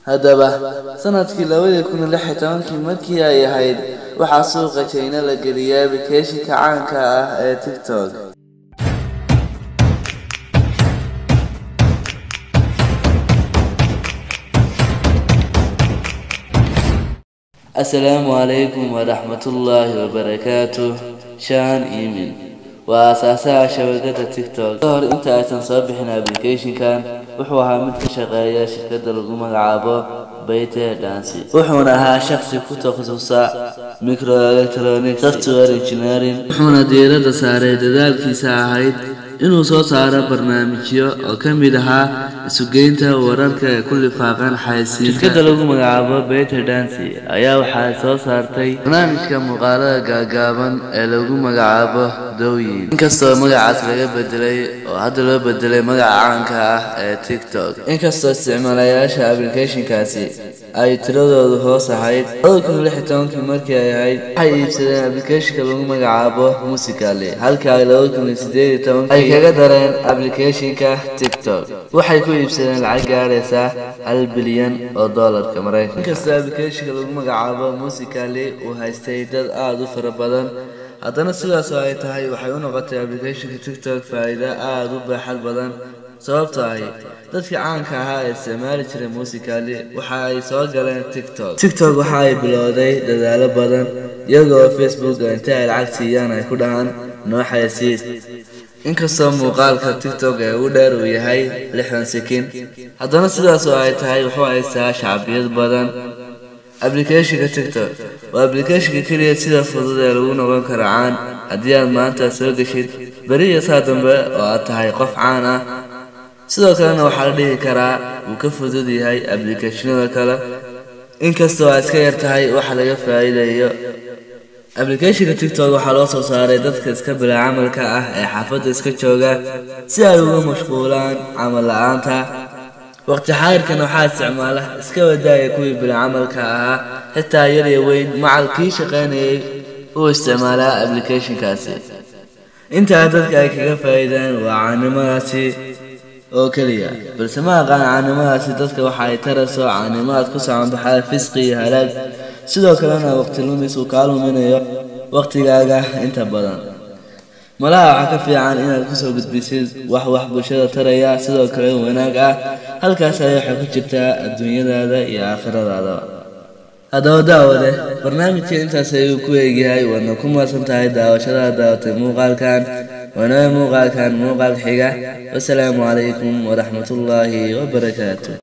haddaba sanadkii 2016 markii ay ahayd waxaa suuqa China la geliyay application-ka caanka ah ee TikTok. Assalamu alaikum wa rahmatullahi wa barakatuh. Shan Emin وأساسها شبكة تيك توك. ظهر أنت أتنصب إحنا أبليكيشن وحوها مثل شقايا شركة الرقم العابة بيته دانسي وحونها شخص كتو خصوصا ميكرو إلكترونيك سوفتوير إنجينيرين وحونا ديرة ساري دادال كيسا هايد inuu soo saaro barnaamijyo oo kamid aha isugeynta wararka kulli faaqan xaysiin shirkadda lagu magacaabo Beta Dance ayaa waxay soo saartay barnaamijka muuqaalada gaagaaban ee lagu magacaabo Douyin inkastoo magacaas laga bedelay oo hadda loo bedelay magaca caanka ah ee TikTok inkastoo isticmaalayaasha application-kaasi ay tiradoodu hoos ahayd 2016 markii ay ahayd waxay iibsadeen application-ka lagu magacaabo Musical.ly halka ay 2018 ay kaga dareen application-ka TikTok waxay ku iibsadeen lacag gaaraysa $1 bilyan oo dollarka Mareykanka inkastoo application-ka lagu magacaabo Musical.ly uu haystay dad aad u fara badan haddana sidaas oo ay tahay waxay u noqotay application-ka TikTok faa'iido aad u baaxad badan sababtoo ah dadka caanka ah ee isticmaali jiray Musical.ly waxa ay soo galeen TikTok waxa ay bilowday dadaalo badan iyagoo Facebook inta ay lacag siiyaan ay ku dhahan noo xayisiis inkastoo muuqaalka TikTok ee uu dheer uu yahay 60 second haddana sidaas oo ay tahay wuxuu haystaa shacbiyad badan application-ka TikTok waa application-ka kaliya sida fudud ee lagu noqon karo caan haddii aad maanta soo gashid bari iyo saa dambe oo aad tahay qof caan ah sidoo kalena waxaa la dhihi karaa uu ka fudud yahay application-ada kale inkastoo ay iska yar tahay waxa laga faa'iideeyo application-ka TikTok waxaa loo soo saaray dadka iska bilaa camalka ah ee xaafadda iska jooga si ay uga mashquulaan camal la'aanta waqti xaadirkan waxaa isticmaala iska wadaaya kuwii bilaa camalka ahaa xitaa yar iyo weyn macalkii shaqaynayay uu isticmaalaa application-kaasi intaa dadka ay kaga faa'iideen waa caanimadaasi oo kaliya balse ma aqaan caanimadaasi dadka waxa ay tarayso caanimaad ku socon baxaa fisqi iyo halaag sidoo kalena waqti lumis uu ka luminayo waqtigaaga inta badan malaha waxa ka fiican inaad ku soo gudbisid wax bulshada taraya sidoo kale wanaag ah halkaas ay waxa ku jirta adduunyadaada iyo aakhiradaada haddaba daawade barnaamijka intaas ayuu ku eegyahay wadna ku maasan tahay daawashada daawatay muuqaalkan muuqaal xiga wassalaamu calaykum wa rahmatullaahi wa barakaatuh